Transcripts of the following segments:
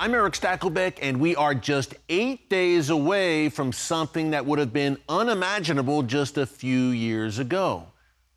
I'm Erick Stakelbeck, and we are just 8 days away from something that would have been unimaginable just a few years ago.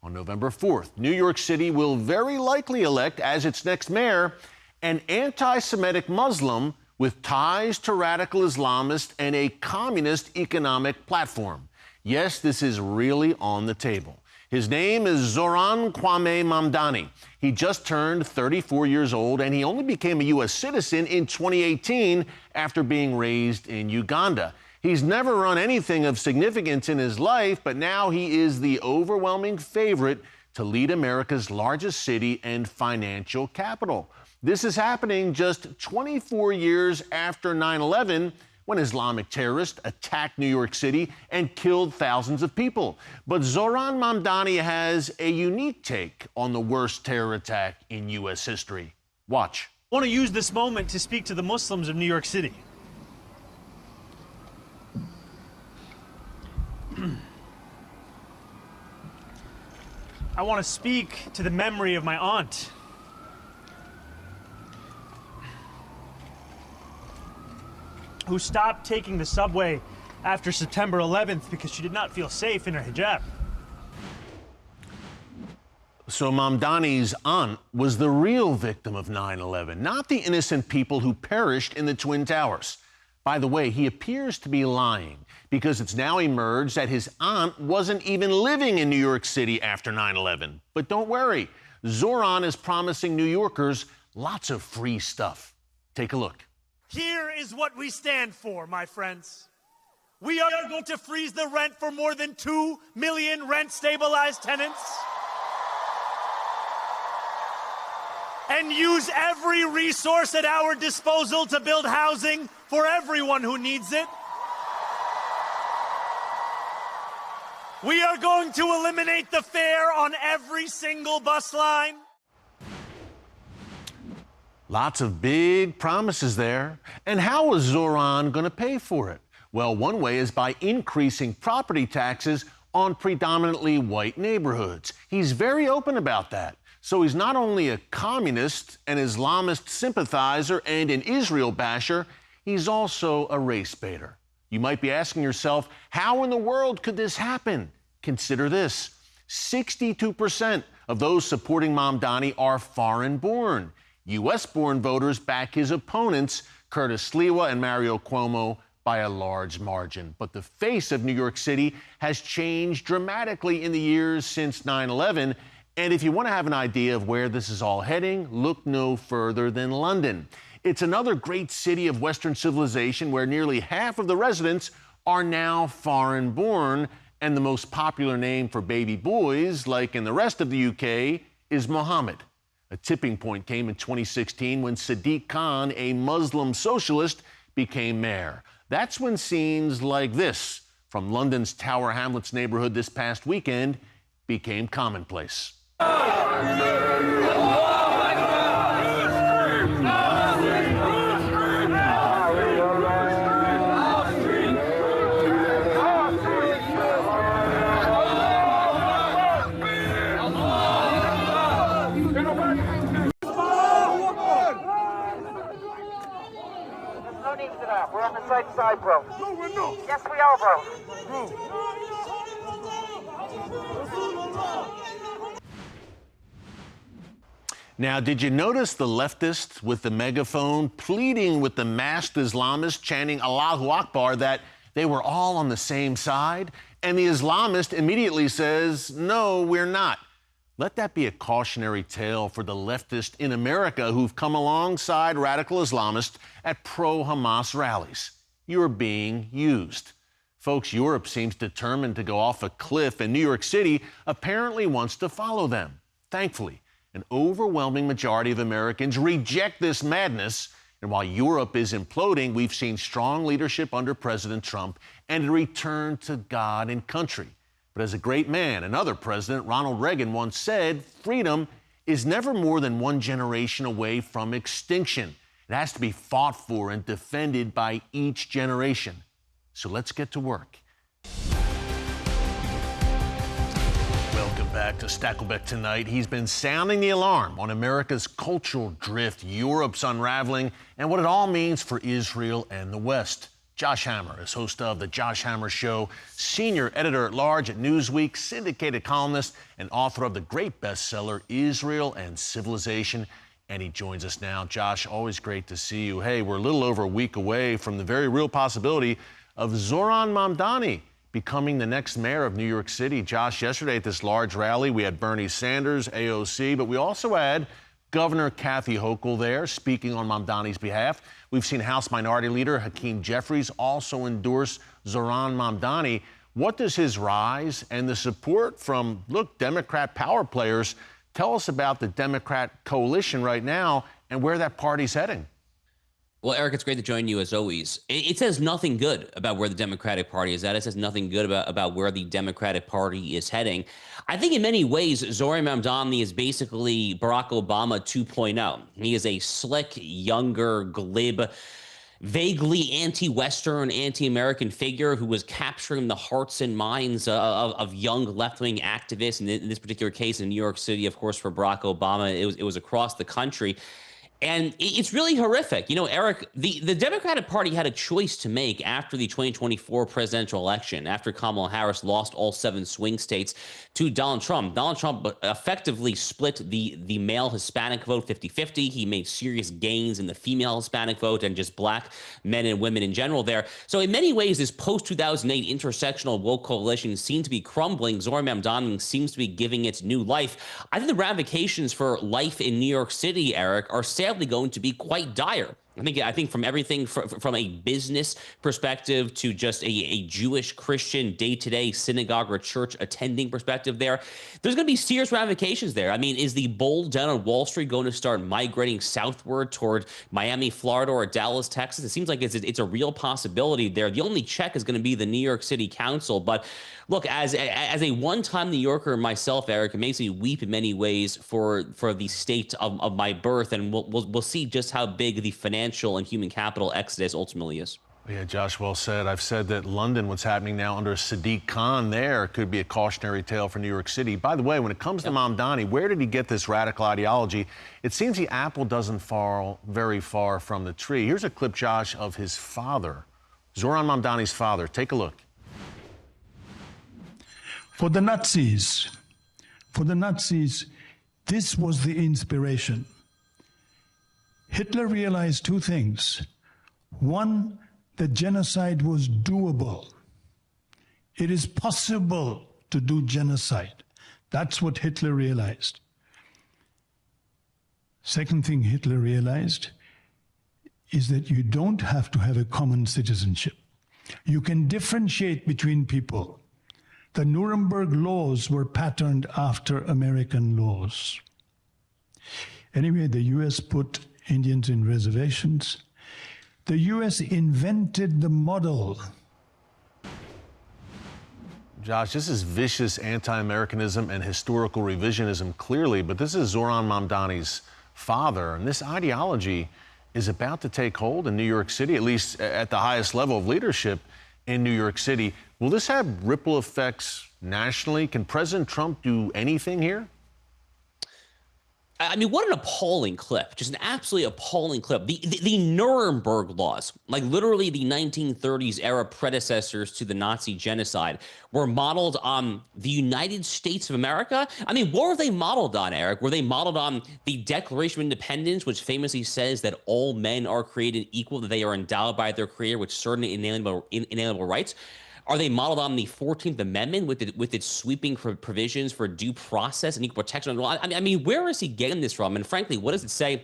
On November 4th, New York City will very likely elect as its next mayor an anti-Semitic Muslim with ties to radical Islamists and a communist economic platform. Yes, this is really on the table. His name is Zohran Mamdani. He just turned 34 years old, and he only became a U.S. citizen in 2018 after being raised in Uganda. He's never run anything of significance in his life, but now he is the overwhelming favorite to lead America's largest city and financial capital. This is happening just 24 years after 9/11, when Islamic terrorists attacked New York City and killed thousands of people. But Zohran Mamdani has a unique take on the worst terror attack in U.S. history. Watch. I want to use this moment to speak to the Muslims of New York City. I want to speak to the memory of my aunt, who stopped taking the subway after September 11th because she did not feel safe in her hijab. So Mamdani's aunt was the real victim of 9/11, not the innocent people who perished in the Twin Towers. By the way, he appears to be lying because it's now emerged that his aunt wasn't even living in New York City after 9/11. But don't worry, Zohran is promising New Yorkers lots of free stuff. Take a look. Here is what we stand for, my friends. We are going to freeze the rent for more than 2 million rent-stabilized tenants and use every resource at our disposal to build housing for everyone who needs it. We are going to eliminate the fare on every single bus line. Lots of big promises there. And how is Zohran going to pay for it? Well, one way is by increasing property taxes on predominantly white neighborhoods. He's very open about that. So he's not only a communist, an Islamist sympathizer, and an Israel basher, he's also a race baiter. You might be asking yourself, how in the world could this happen? Consider this. 62% of those supporting Mamdani are foreign-born. U.S.-born voters back his opponents, Curtis Sliwa and Mario Cuomo, by a large margin. But the face of New York City has changed dramatically in the years since 9/11. And if you want to have an idea of where this is all heading, look no further than London. It's another great city of Western civilization where nearly half of the residents are now foreign-born, and the most popular name for baby boys, like in the rest of the UK, is Mohammed. A tipping point came in 2016 when Sadiq Khan, a Muslim socialist, became mayor. That's when scenes like this from London's Tower Hamlets neighborhood this past weekend became commonplace. We're on the same side, bro. No, we're not. Yes, we are, bro. Now, did you notice the leftist with the megaphone pleading with the masked Islamists chanting Allahu Akbar that they were all on the same side? And the Islamist immediately says, no, we're not. Let that be a cautionary tale for the leftists in America who've come alongside radical Islamists at pro-Hamas rallies. You're being used. Folks, Europe seems determined to go off a cliff, and New York City apparently wants to follow them. Thankfully, an overwhelming majority of Americans reject this madness, and while Europe is imploding, we've seen strong leadership under President Trump and a return to God and country. But as a great man, another president, Ronald Reagan, once said, freedom is never more than one generation away from extinction. It has to be fought for and defended by each generation. So let's get to work. Welcome Welcome back to Stakelbeck Tonight. He's been sounding the alarm on America's cultural drift, Europe's unraveling, and what it all means for Israel and the West. Josh Hammer is host of The Josh Hammer Show, senior editor-at-large at Newsweek, syndicated columnist, and author of the great bestseller, Israel and Civilization. And he joins us now. Josh, always great to see you. Hey, we're a little over a week away from the very real possibility of Zohran Mamdani becoming the next mayor of New York City. Josh, yesterday at this large rally, we had Bernie Sanders, AOC, but we also had Governor Kathy Hochul there speaking on Mamdani's behalf. We've seen House Minority Leader Hakeem Jeffries also endorse Zohran Mamdani. What does his rise and the support from, Democrat power players tell us about the Democrat coalition right now and where that party's heading? Well, Eric, it's great to join you as always. It says nothing good about where the Democratic Party is at. It says nothing good about where the Democratic Party is heading. I think in many ways, Zohran Mamdani is basically Barack Obama 2.0. He is a slick, younger, glib, vaguely anti-Western, anti-American figure who was capturing the hearts and minds of young left-wing activists. And in this particular case, in New York City, of course, for Barack Obama, it was across the country. And it's really horrific. You know, Eric, the Democratic Party had a choice to make after the 2024 presidential election, after Kamala Harris lost all 7 swing states to Donald Trump. Donald Trump effectively split the male Hispanic vote 50-50. He made serious gains in the female Hispanic vote and just black men and women in general there. So in many ways, this post-2008 intersectional woke coalition seemed to be crumbling. Zohran Mamdani seems to be giving it new life. I think the ramifications for life in New York City, Eric, are sadly going to be quite dire. I think from everything from a business perspective to just a Jewish Christian day-to-day synagogue or church attending perspective there's going to be serious ramifications there. I mean, is the bull down on Wall Street going to start migrating southward toward Miami, Florida, or Dallas, Texas? It seems like it's a real possibility there. The only check is going to be the New York City Council. But look, as a one-time New Yorker myself, Eric, it makes me weep in many ways for the state of my birth, and we'll see just how big the financial and human capital exodus ultimately is. Yeah, Josh, well said. I've said that London, what's happening now under Sadiq Khan there, could be a cautionary tale for New York City. By the way, when it comes to Mamdani, where did he get this radical ideology? It seems the apple doesn't fall very far from the tree. Here's a clip, Josh, of his father, Zohran Mamdani's father. Take a look. For the Nazis, this was the inspiration. Hitler realized 2 things. One, that genocide was doable. It is possible to do genocide. That's what Hitler realized. Second thing Hitler realized is that you don't have to have a common citizenship. You can differentiate between people. The Nuremberg laws were patterned after American laws. Anyway, the U.S. put Indians in reservations. The U.S. invented the model. Josh, this is vicious anti-Americanism and historical revisionism, clearly, but this is Zohran Mamdani's father, and this ideology is about to take hold in New York City, at least at the highest level of leadership in New York City. Will this have ripple effects nationally? Can President Trump do anything here? I mean, what an appalling clip, just an absolutely appalling clip. The Nuremberg laws, like literally the 1930s era predecessors to the Nazi genocide, were modeled on the United States of America. I mean, what were they modeled on, Eric? Were they modeled on the Declaration of Independence, which famously says that all men are created equal, that they are endowed by their Creator with certain inalienable rights? Are they modeled on the 14th Amendment with its sweeping provisions for due process and equal protection? I mean, where is he getting this from? And frankly, what does it say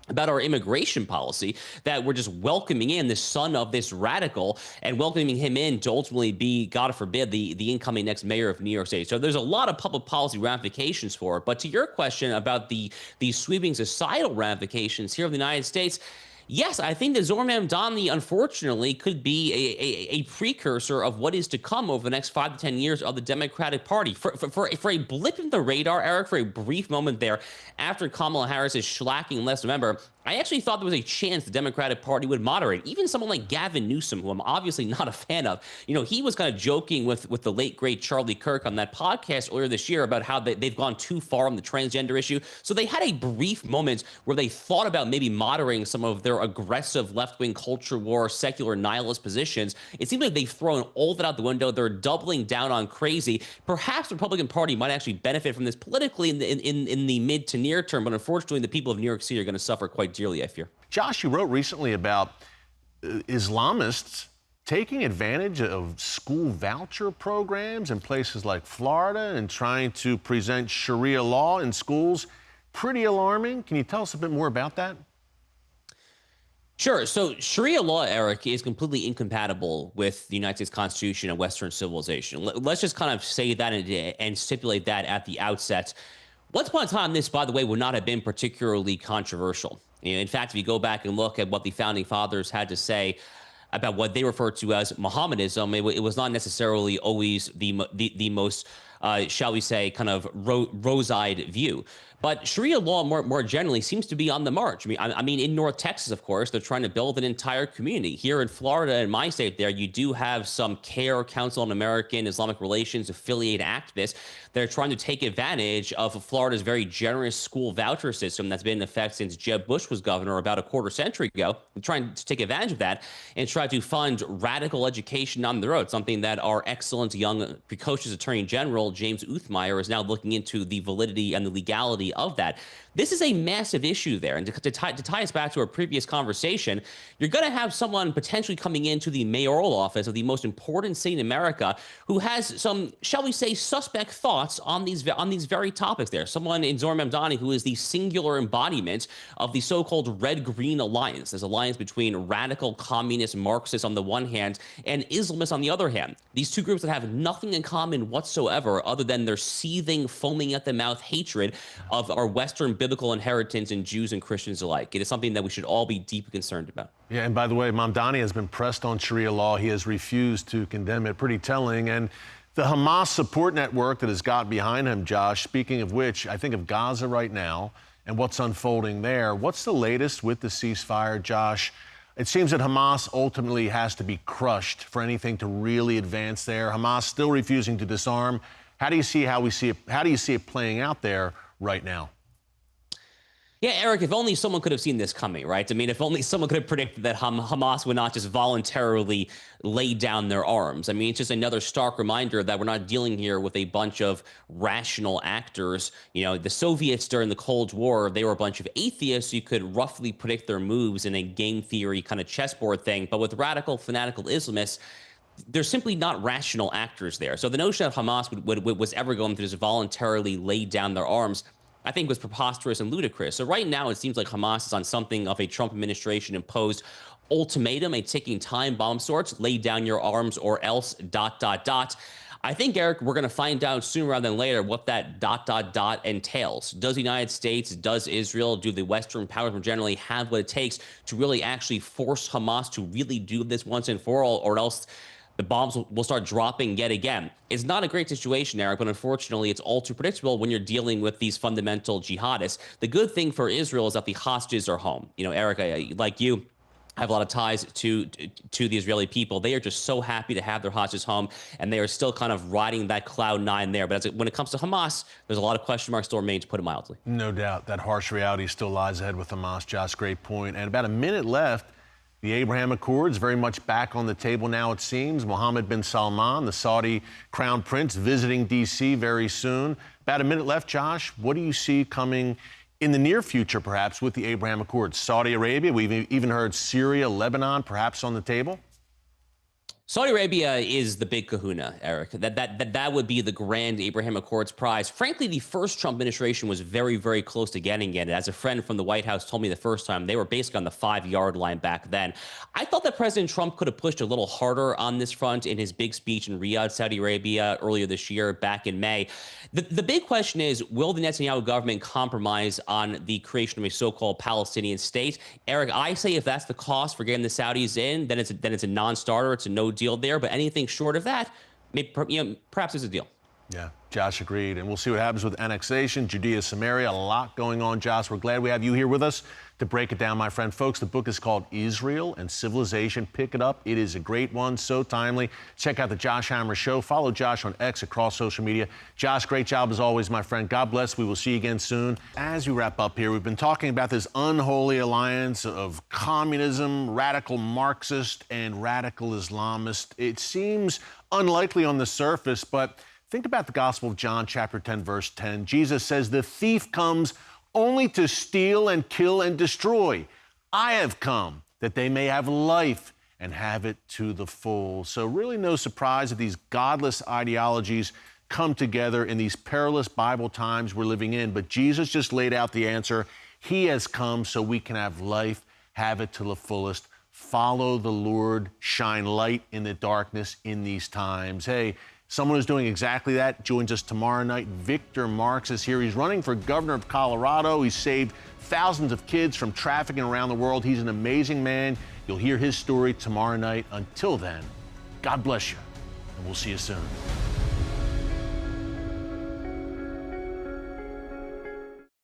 about our immigration policy that we're just welcoming in the son of this radical and welcoming him in to ultimately be, God forbid, the incoming next mayor of New York City? So there's a lot of public policy ramifications for it. But to your question about the sweeping societal ramifications here in the United States, yes, I think that Zohran Mamdani, unfortunately, could be a precursor of what is to come over the next 5 to 10 years of the Democratic Party. For a blip in the radar, Eric, for a brief moment there, after Kamala Harris is shellacking last November, I actually thought there was a chance the Democratic Party would moderate. Even someone like Gavin Newsom, who I'm obviously not a fan of, he was kind of joking with the late, great Charlie Kirk on that podcast earlier this year about how they've gone too far on the transgender issue. So they had a brief moment where they thought about maybe moderating some of their aggressive left-wing culture war, secular nihilist positions. It seems like they've thrown all that out the window. They're doubling down on crazy. Perhaps the Republican Party might actually benefit from this politically in the mid to near term, but unfortunately, the people of New York City are going to suffer quite dearly, I fear. Josh, you wrote recently about Islamists taking advantage of school voucher programs in places like Florida and trying to present Sharia law in schools. Pretty alarming. Can you tell us a bit more about that? Sure. So Sharia law, Eric, is completely incompatible with the United States Constitution and Western civilization. Let's just kind of say that and stipulate that at the outset. Once upon a time, this, by the way, would not have been particularly controversial. In fact, if you go back and look at what the founding fathers had to say about what they refer to as Mohammedanism, it was not necessarily always the most, shall we say, kind of rose-eyed view. But Sharia law more generally seems to be on the march. I mean, in North Texas, of course, they're trying to build an entire community. Here in Florida, in my state there, you do have some CARE, Council on American Islamic Relations, affiliate activists. They're trying to take advantage of Florida's very generous school voucher system that's been in effect since Jeb Bush was governor about a quarter century ago. They're trying to take advantage of that and try to fund radical education on the road, something that our excellent young precocious Attorney General, James Uthmeyer, is now looking into the validity and the legality of that. This is a massive issue there. And to tie us back to our previous conversation, you're going to have someone potentially coming into the mayoral office of the most important city in America who has some, shall we say, suspect thoughts on these very topics there. Someone in Zohran Mamdani who is the singular embodiment of the so-called Red-Green Alliance. This alliance between radical communist Marxists on the one hand and Islamists on the other hand. These two groups that have nothing in common whatsoever other than their seething, foaming at the mouth hatred of our Western biblical inheritance in Jews and Christians alike. It is something that we should all be deeply concerned about. Yeah, and by the way, Mamdani has been pressed on Sharia law. He has refused to condemn it. Pretty telling. And the Hamas support network that has got behind him, Josh, speaking of which, I think of Gaza right now and what's unfolding there. What's the latest with the ceasefire, Josh? It seems that Hamas ultimately has to be crushed for anything to really advance there. Hamas still refusing to disarm. How do you see it playing out there right now? Yeah, Eric, if only someone could have seen this coming, right? I mean, if only someone could have predicted that Hamas would not just voluntarily lay down their arms. I mean, it's just another stark reminder that we're not dealing here with a bunch of rational actors. The Soviets during the Cold War, they were a bunch of atheists. You could roughly predict their moves in a game theory kind of chessboard thing. But with radical, fanatical Islamists, they're simply not rational actors there. So the notion that Hamas was ever going to just voluntarily lay down their arms, I think, was preposterous and ludicrous. So right now, it seems like Hamas is on something of a Trump administration imposed ultimatum, a ticking time bomb sorts, lay down your arms or else ... I think, Eric, we're going to find out sooner rather than later what that ... entails. Does the United States, does Israel, do the Western powers more generally have what it takes to really actually force Hamas to really do this once and for all, or else the bombs will start dropping yet again? It's not a great situation, Eric, but unfortunately, it's all too predictable when you're dealing with these fundamental jihadists. The good thing for Israel is that the hostages are home. Eric, like you, I have a lot of ties to the Israeli people. They are just so happy to have their hostages home, and they are still kind of riding that cloud nine there. But when it comes to Hamas, there's a lot of question marks still remain, to put it mildly. No doubt. That harsh reality still lies ahead with Hamas, Josh. Great point. And about a minute left. The Abraham Accords very much back on the table now, it seems. Mohammed bin Salman, the Saudi crown prince, visiting D.C. very soon. About a minute left, Josh. What do you see coming in the near future, perhaps, with the Abraham Accords? Saudi Arabia, we've even heard Syria, Lebanon, perhaps on the table? Saudi Arabia is the big kahuna, Eric. That would be the grand Abraham Accords prize. Frankly, the first Trump administration was very, very close to getting it. As a friend from the White House told me the first time, they were basically on the 5-yard line back then. I thought that President Trump could have pushed a little harder on this front in his big speech in Riyadh, Saudi Arabia, earlier this year, back in May. The big question is, will the Netanyahu government compromise on the creation of a so-called Palestinian state? Eric, I say if that's the cost for getting the Saudis in, then it's a non-starter. It's a no deal there. But anything short of that, maybe, perhaps there's a deal. Yeah, Josh agreed. And we'll see what happens with annexation, Judea, Samaria, a lot going on, Josh. We're glad we have you here with us to break it down, my friend. Folks, the book is called Israel and Civilization. Pick it up. It is a great one, so timely. Check out the Josh Hammer Show. Follow Josh on X across social media. Josh, great job as always, my friend. God bless. We will see you again soon. As we wrap up here, we've been talking about this unholy alliance of communism, radical Marxist, and radical Islamist. It seems unlikely on the surface, but think about the Gospel of John, chapter 10, verse 10. Jesus says, "The thief comes only to steal and kill and destroy. I have come that they may have life and have it to the full." So really no surprise that these godless ideologies come together in these perilous Bible times we're living in. But Jesus just laid out the answer. He has come so we can have life, have it to the fullest. Follow the Lord, shine light in the darkness in these times. Hey, someone who's doing exactly that joins us tomorrow night. Victor Marx is here. He's running for governor of Colorado. He's saved thousands of kids from trafficking around the world. He's an amazing man. You'll hear his story tomorrow night. Until then, God bless you, and we'll see you soon.